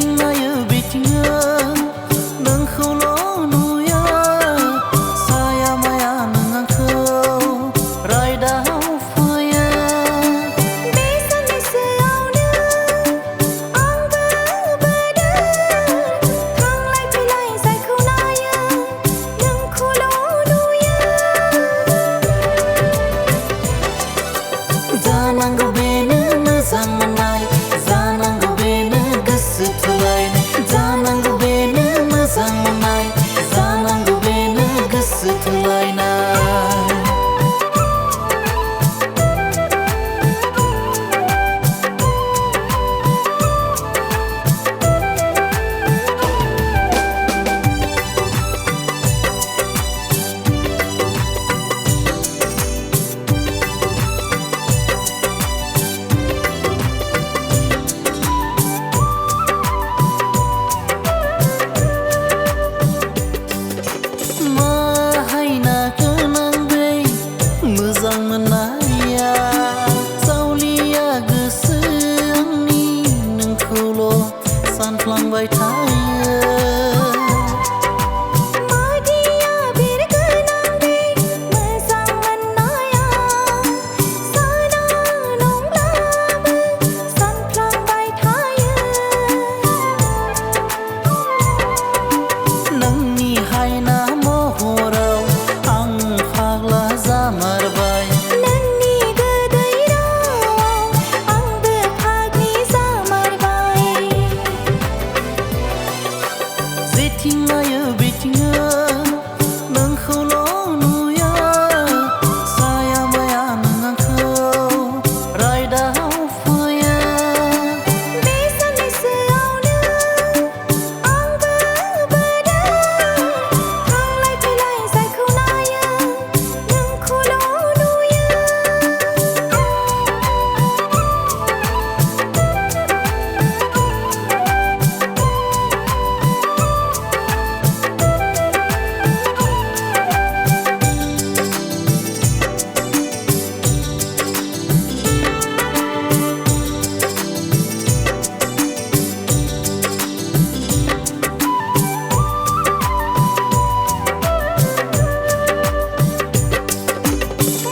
जेथिं नायो बिथिंनो नोंखौल' नुयो साया माया नों आंखौ रायदाव फैयो बे साननैसोआवनो आंबो बोदों थांलाय फैलाय जायखौ नायो नोंखौल' नुयो जानांगौ बेनो मोजां मोननाय जानांगौ बेनो गोसो थोलायनाय जानांगौ बेनो मोजां मोननाय जानांगौ बेनो गोसो थोलायनाय मोजां मोननाया जावलिया गोसो आंनि नोंखौल' सानफ्लांबाय थायो मादिया बिरगोन आंनि मोजां मोननाया साना नंब्लाबो सानफ्लांबाय थायो नोंनि हायना महराव आं फाग्ला जामारबाय नोंनि गोदै रावाव आंबो फाग्लि जामारबाय जेथिं नायो बिथिंनो नोंखौल' नुयो साया माया नों आंखौ रायदाव फैयो बे साननैसोआवनो आंबो बोदों थांलाय फैलाय जायखौ नायो नोंखौल' नुयो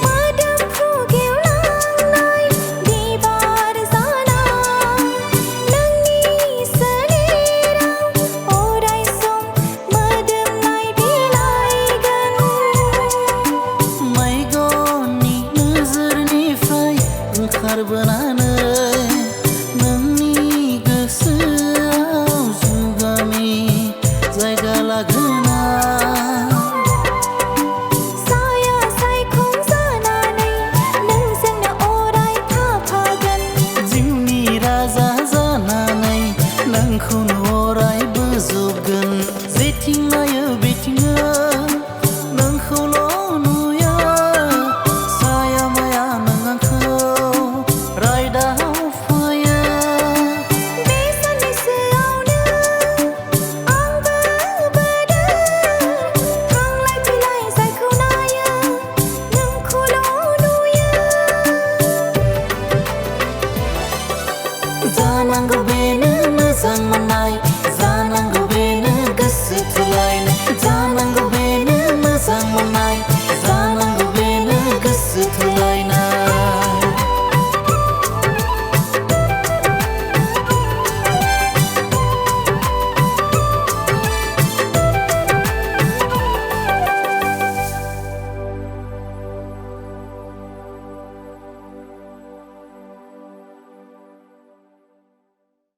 मोदोमफ्रु गेवलांनाय बिबार जाना नोंनि सोलेराव अराय सम मोदोमनाय बिलाइगोन मैगननि नोजोरनिफ्राय ओंखारबोनानै नोंनि गोसोआव जुगामि जायगा लागोना साया सायखं जानानै नोंजोंनो अराय थाफागोन जिउनि राजा जानानै नोंखौनो